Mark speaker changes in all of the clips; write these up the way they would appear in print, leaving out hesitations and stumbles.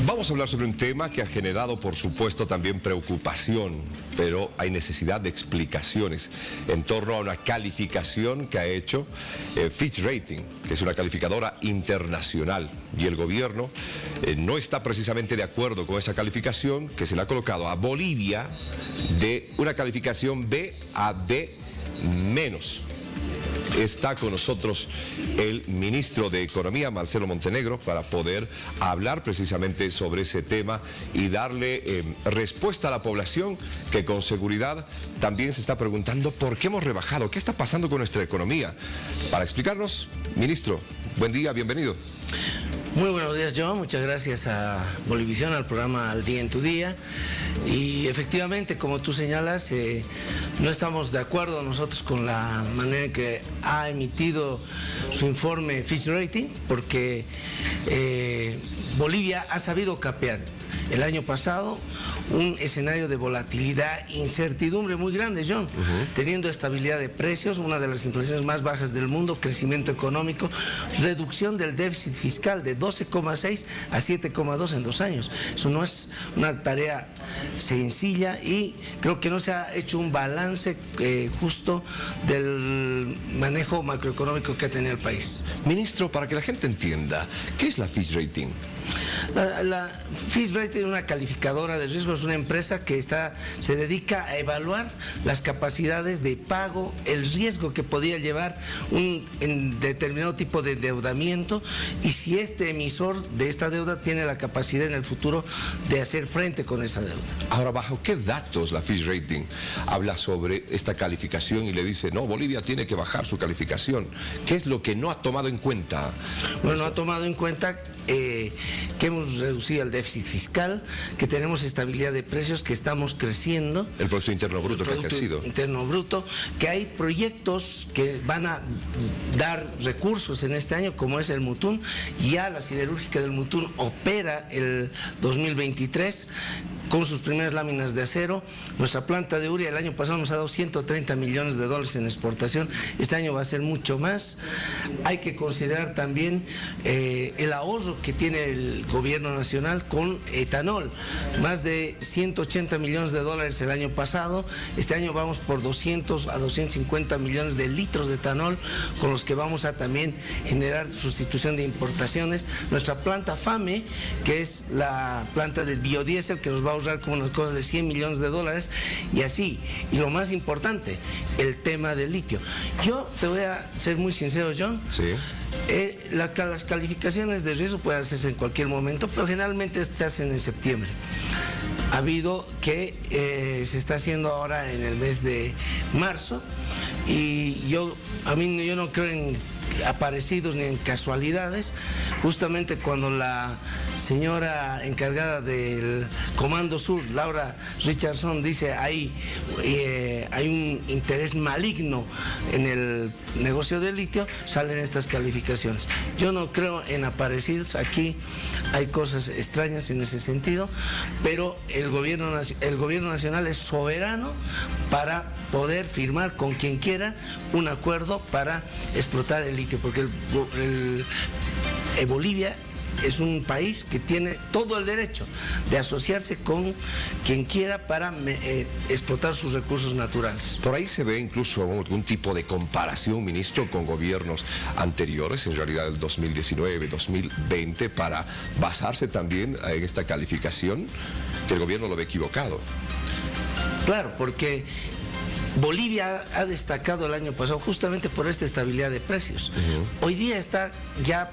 Speaker 1: Vamos a hablar sobre un tema que ha generado, por supuesto, también preocupación, pero hay necesidad de explicaciones en torno a una calificación que ha hecho Fitch Rating, que es una calificadora internacional, y el gobierno no está precisamente de acuerdo con esa calificación que se le ha colocado a Bolivia de una calificación B a D menos. Está con nosotros el ministro de Economía, Marcelo Montenegro, para poder hablar precisamente sobre ese tema y darle respuesta a la población que con seguridad también se está preguntando por qué hemos rebajado, qué está pasando con nuestra economía. Para explicarnos, ministro, buen día, bienvenido.
Speaker 2: Muy buenos días, John. Muchas gracias a Bolivisión, al programa Al Día en tu Día. Y efectivamente, como tú señalas, no estamos de acuerdo nosotros con la manera en que ha emitido su informe Fitch Rating, porque Bolivia ha sabido capear el año pasado un escenario de volatilidad, incertidumbre muy grande, John, teniendo estabilidad de precios, una de las inflaciones más bajas del mundo, crecimiento económico, reducción del déficit fiscal de 12,6 a 7,2 en 2 años. Eso no es una tarea sencilla y creo que no se ha hecho un balance justo del manejo macroeconómico que ha tenido el país.
Speaker 1: Ministro, para que la gente entienda, ¿qué es la Fitch Rating?
Speaker 2: La Fitch Rating es una calificadora de riesgo, es una empresa que se dedica a evaluar las capacidades de pago, el riesgo que podía llevar en determinado tipo de endeudamiento y si este emisor de esta deuda tiene la capacidad en el futuro de hacer frente con esa deuda.
Speaker 1: Ahora, ¿bajo qué datos la Fitch Rating habla sobre esta calificación y le dice, no, Bolivia tiene que bajar su calificación? ¿Qué es lo que no ha tomado en cuenta?
Speaker 2: Bueno, no ha tomado en cuenta que hemos reducido el déficit fiscal, que tenemos estabilidad de precios, que estamos creciendo.
Speaker 1: El Producto Interno Bruto que ha crecido.
Speaker 2: Interno Bruto, que hay proyectos que van a dar recursos en este año, como es el Mutún. Ya la siderúrgica del Mutún opera el 2023 con sus primeras láminas de acero. Nuestra planta de urea el año pasado nos ha dado 130 millones de dólares en exportación, este año va a ser mucho más. Hay que considerar también el ahorro que tiene el gobierno nacional con etanol, más de 180 millones de dólares el año pasado, este año vamos por 200 a 250 millones de litros de etanol, con los que vamos a también generar sustitución de importaciones. Nuestra planta FAME, que es la planta del biodiesel, que nos va a ahorrar como unas cosas de 100 millones de dólares y así. Y lo más importante, el tema del litio. Yo te voy a ser muy sincero, John.
Speaker 1: Sí.
Speaker 2: Las calificaciones de riesgo pueden hacerse en cualquier momento, pero generalmente se hacen en septiembre. Ha habido que se está haciendo ahora en el mes de marzo y yo no creo en aparecidos ni en casualidades. Justamente cuando la señora encargada del Comando Sur, Laura Richardson, dice hay un interés maligno en el negocio del litio, salen estas calificaciones. Yo no creo en aparecidos, aquí hay cosas extrañas en ese sentido, pero el gobierno nacional es soberano para poder firmar con quien quiera un acuerdo para explotar el litio, porque Bolivia es un país que tiene todo el derecho de asociarse con quien quiera para explotar sus recursos naturales.
Speaker 1: Por ahí se ve incluso algún tipo de comparación, ministro, con gobiernos anteriores, en realidad del 2019, 2020, para basarse también en esta calificación, que el gobierno lo ve equivocado.
Speaker 2: Claro, porque Bolivia ha destacado el año pasado justamente por esta estabilidad de precios. Hoy día está ya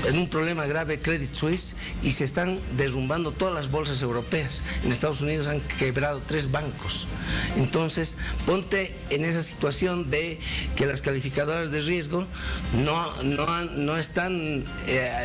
Speaker 2: en un problema grave Credit Suisse y se están derrumbando todas las bolsas europeas. En Estados Unidos han quebrado 3 bancos. Entonces, ponte en esa situación de que las calificadoras de riesgo no están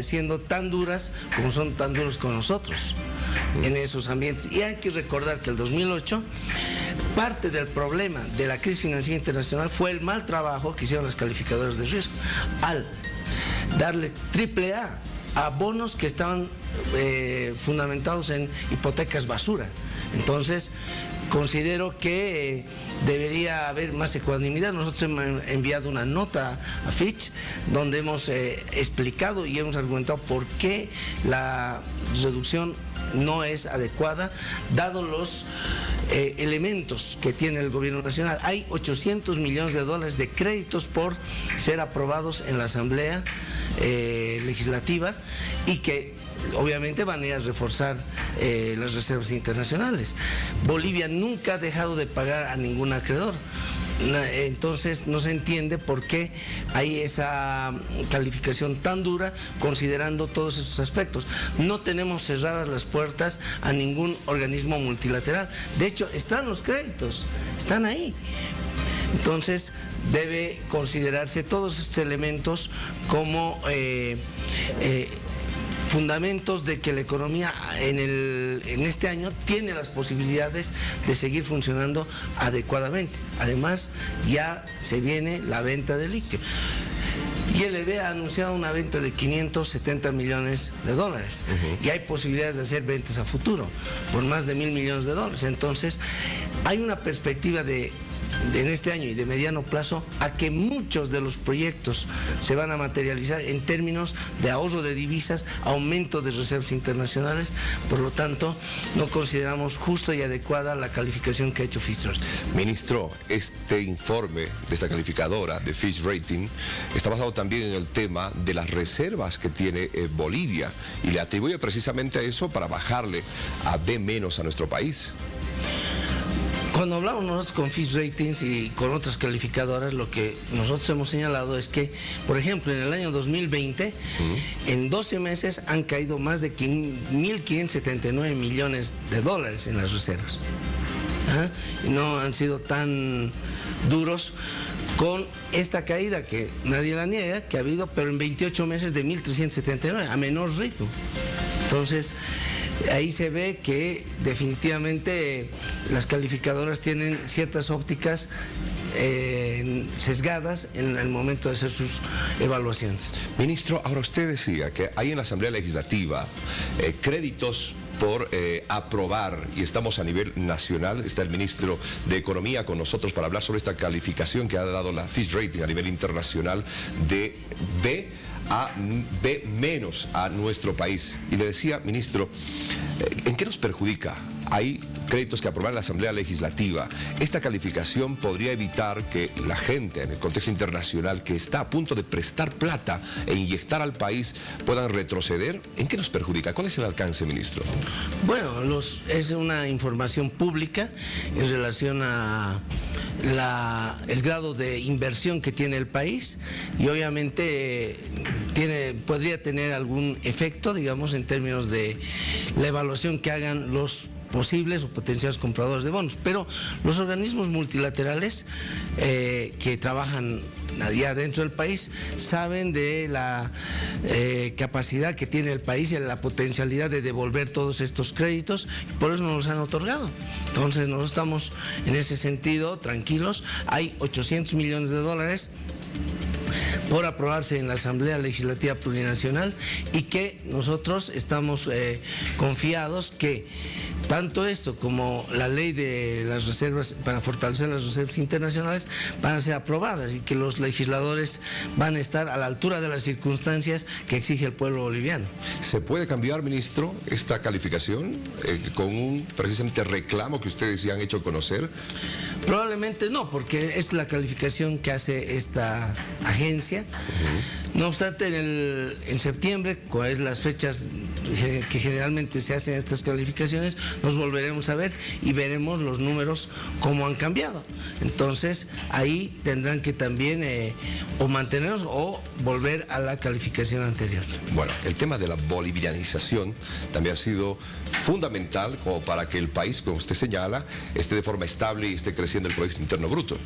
Speaker 2: siendo tan duras como son tan duros con nosotros en esos ambientes. Y hay que recordar que el 2008 parte del problema de la crisis financiera internacional fue el mal trabajo que hicieron las calificadoras de riesgo al darle AAA a bonos que estaban fundamentados en hipotecas basura. Entonces, considero que debería haber más ecuanimidad. Nosotros hemos enviado una nota a Fitch donde hemos explicado y hemos argumentado por qué la reducción no es adecuada, dado los elementos que tiene el gobierno nacional. Hay 800 millones de dólares de créditos por ser aprobados en la Asamblea Legislativa y que obviamente van a ir a reforzar las reservas internacionales. Bolivia nunca ha dejado de pagar a ningún acreedor. Entonces no se entiende por qué hay esa calificación tan dura considerando todos esos aspectos. No tenemos cerradas las puertas a ningún organismo multilateral. De hecho, están los créditos, están ahí. Entonces debe considerarse todos estos elementos como fundamentos de que la economía en este año tiene las posibilidades de seguir funcionando adecuadamente. Además, ya se viene la venta de litio. YLB ha anunciado una venta de 570 millones de dólares y hay posibilidades de hacer ventas a futuro por más de 1.000 millones de dólares. Entonces, hay una perspectiva en este año y de mediano plazo a que muchos de los proyectos se van a materializar en términos de ahorro de divisas, aumento de reservas internacionales. Por lo tanto, no consideramos justa y adecuada la calificación que ha hecho Fitch Ratings.
Speaker 1: Ministro, este informe de esta calificadora de Fitch Rating está basado también en el tema de las reservas que tiene Bolivia y le atribuye precisamente a eso para bajarle a B- a nuestro país.
Speaker 2: Cuando hablamos nosotros con Fitch Ratings y con otras calificadoras, lo que nosotros hemos señalado es que, por ejemplo, en el año 2020, en 12 meses han caído más de 1.579 millones de dólares en las reservas. Y no han sido tan duros con esta caída que nadie la niega, que ha habido, pero en 28 meses de 1.379, a menor ritmo. Entonces, ahí se ve que definitivamente las calificadoras tienen ciertas ópticas sesgadas en el momento de hacer sus evaluaciones.
Speaker 1: Ministro, ahora usted decía que hay en la Asamblea Legislativa créditos por aprobar, y estamos a nivel nacional. Está el ministro de Economía con nosotros para hablar sobre esta calificación que ha dado la Fitch Rating a nivel internacional de B a B- a nuestro país. Y le decía, ministro, ¿en qué nos perjudica? Hay créditos que aprobar en la Asamblea Legislativa. Esta calificación podría evitar que la gente en el contexto internacional que está a punto de prestar plata e inyectar al país puedan retroceder. ¿En qué nos perjudica? ¿Cuál es el alcance, ministro?
Speaker 2: Bueno, es una información pública en relación a el grado de inversión que tiene el país y obviamente podría tener algún efecto, digamos, en términos de la evaluación que hagan los posibles o potenciales compradores de bonos, pero los organismos multilaterales que trabajan allá dentro del país saben de la capacidad que tiene el país y la potencialidad de devolver todos estos créditos, y por eso nos los han otorgado. Entonces nosotros estamos en ese sentido tranquilos. Hay 800 millones de dólares por aprobarse en la Asamblea Legislativa Plurinacional y que nosotros estamos confiados que tanto esto como la ley de las reservas para fortalecer las reservas internacionales van a ser aprobadas y que los legisladores van a estar a la altura de las circunstancias que exige el pueblo boliviano.
Speaker 1: ¿Se puede cambiar, ministro, esta calificación con un precisamente reclamo que ustedes ya han hecho conocer?
Speaker 2: Probablemente no, porque es la calificación que hace esta agencia. No obstante, en septiembre, cuáles las fechas que generalmente se hacen estas calificaciones, nos volveremos a ver y veremos los números cómo han cambiado. Entonces, ahí tendrán que también o mantenernos o volver a la calificación anterior.
Speaker 1: Bueno, el tema de la bolivianización también ha sido fundamental como para que el país, como usted señala, esté de forma estable y esté creciendo el Producto Interno Bruto.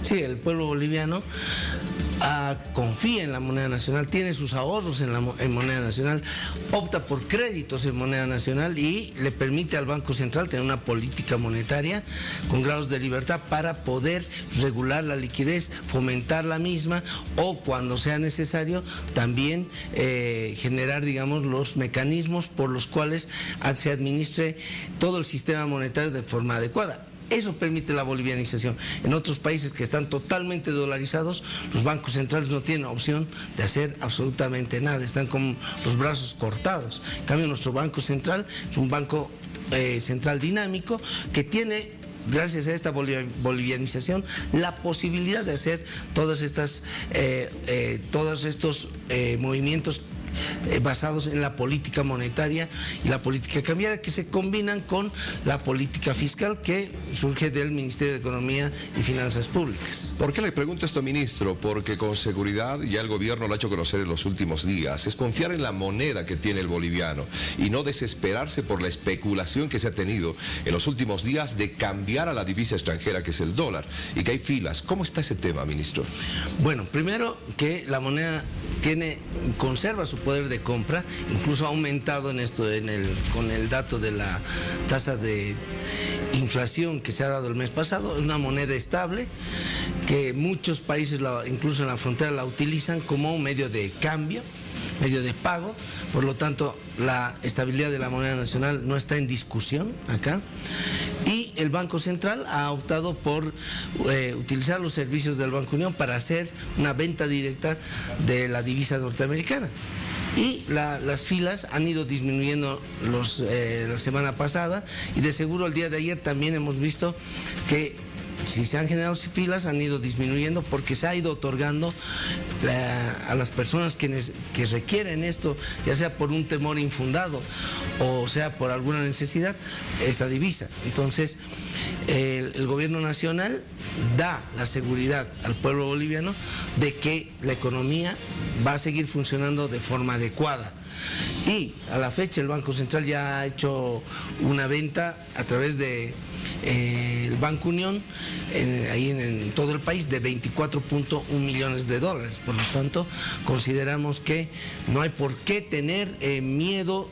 Speaker 2: Sí, el pueblo boliviano confía en la moneda nacional, tiene sus ahorros en moneda nacional, opta por créditos en moneda nacional y le permite al Banco Central tener una política monetaria con grados de libertad para poder regular la liquidez, fomentar la misma o cuando sea necesario también generar, digamos, los mecanismos por los cuales se administre todo el sistema monetario de forma adecuada. Eso permite la bolivianización. En otros países que están totalmente dolarizados, los bancos centrales no tienen opción de hacer absolutamente nada, están con los brazos cortados. En cambio, nuestro Banco Central es un banco central dinámico que tiene, gracias a esta bolivianización, la posibilidad de hacer todos estos movimientos basados en la política monetaria y la política cambiaria que se combinan con la política fiscal que surge del Ministerio de Economía y Finanzas Públicas.
Speaker 1: ¿Por qué le pregunto esto, ministro? Porque con seguridad ya el gobierno lo ha hecho conocer en los últimos días. Es confiar en la moneda que tiene el boliviano y no desesperarse por la especulación que se ha tenido en los últimos días de cambiar a la divisa extranjera que es el dólar y que hay filas. ¿Cómo está ese tema, ministro?
Speaker 2: Bueno, primero que la moneda conserva su poder de compra, incluso ha aumentado con el dato de la tasa de inflación que se ha dado el mes pasado. Es una moneda estable que muchos países, incluso en la frontera, la utilizan como un medio de cambio, medio de pago. Por lo tanto, la estabilidad de la moneda nacional no está en discusión acá. Y el Banco Central ha optado por utilizar los servicios del Banco Unión para hacer una venta directa de la divisa norteamericana. Y las filas han ido disminuyendo la semana pasada y de seguro el día de ayer también hemos visto que si se han generado filas han ido disminuyendo porque se ha ido otorgando a las personas que requieren esto, ya sea por un temor infundado o sea por alguna necesidad, esta divisa. Entonces el gobierno nacional da la seguridad al pueblo boliviano de que la economía va a seguir funcionando de forma adecuada. Y a la fecha el Banco Central ya ha hecho una venta a través de el Banco Unión ahí en todo el país de 24.1 millones de dólares. Por lo tanto, consideramos que no hay por qué tener miedo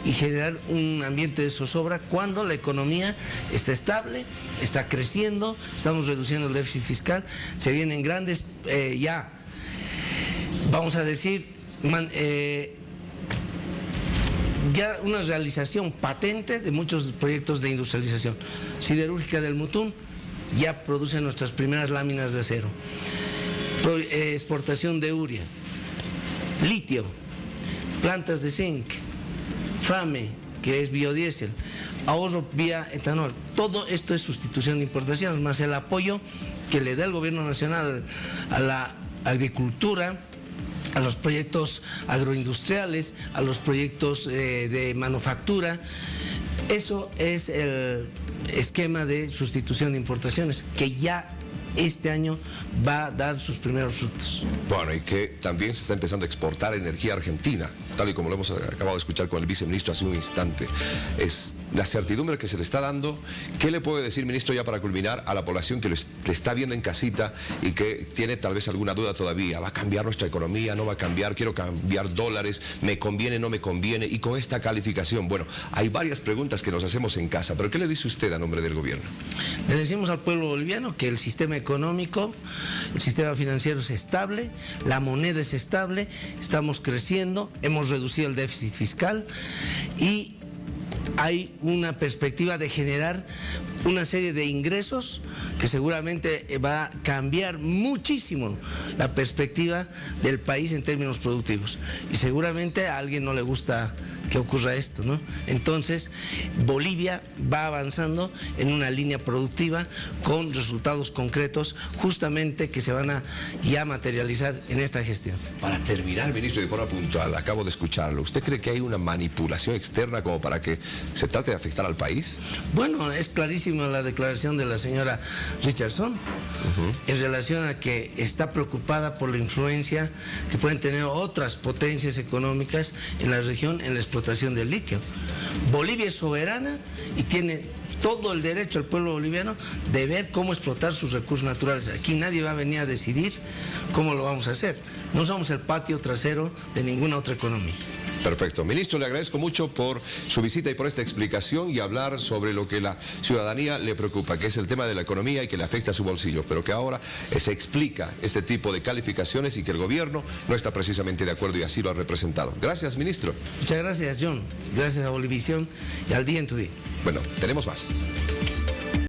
Speaker 2: y generar un ambiente de zozobra cuando la economía está estable, está creciendo, estamos reduciendo el déficit fiscal, se vienen grandes, ya vamos a decir, ya una realización patente de muchos proyectos de industrialización. Siderúrgica del Mutún ya produce nuestras primeras láminas de acero. Exportación de urea, litio, plantas de zinc, FAME, que es biodiesel, ahorro vía etanol. Todo esto es sustitución de importaciones, más el apoyo que le da el gobierno nacional a la agricultura, a los proyectos agroindustriales, a los proyectos de manufactura. Eso es el esquema de sustitución de importaciones que ya este año va a dar sus primeros frutos.
Speaker 1: Bueno, y que también se está empezando a exportar energía argentina, tal y como lo hemos acabado de escuchar con el viceministro hace un instante. Es la certidumbre que se le está dando. ¿Qué le puede decir, ministro, ya para culminar, a la población que le está viendo en casita y que tiene tal vez alguna duda todavía? ¿Va a cambiar nuestra economía? ¿No va a cambiar? ¿Quiero cambiar dólares? ¿Me conviene? ¿No me conviene? Y con esta calificación, bueno, hay varias preguntas que nos hacemos en casa, pero ¿qué le dice usted a nombre del gobierno?
Speaker 2: Le decimos al pueblo boliviano que el sistema económico, el sistema financiero es estable, la moneda es estable, estamos creciendo, hemos reducido el déficit fiscal y hay una perspectiva de generar una serie de ingresos que seguramente va a cambiar muchísimo la perspectiva del país en términos productivos. Y seguramente a alguien no le gusta que ocurra esto, ¿no? Entonces, Bolivia va avanzando en una línea productiva con resultados concretos justamente que se van a ya materializar en esta gestión.
Speaker 1: Para terminar, ministro, de forma puntual, acabo de escucharlo. ¿Usted cree que hay una manipulación externa como para que se trate de afectar al país?
Speaker 2: Bueno, es clarísima la declaración de la señora Richardson en relación a que está preocupada por la influencia que pueden tener otras potencias económicas en la región en la explotación explotación del litio. Bolivia es soberana y tiene todo el derecho al pueblo boliviano de ver cómo explotar sus recursos naturales. Aquí nadie va a venir a decidir cómo lo vamos a hacer. No somos el patio trasero de ninguna otra economía.
Speaker 1: Perfecto. Ministro, le agradezco mucho por su visita y por esta explicación y hablar sobre lo que la ciudadanía le preocupa, que es el tema de la economía y que le afecta a su bolsillo, pero que ahora se explica este tipo de calificaciones y que el gobierno no está precisamente de acuerdo y así lo ha representado. Gracias, ministro.
Speaker 2: Muchas gracias, John. Gracias a Bolivisión y al Día en tu Día.
Speaker 1: Bueno, tenemos más.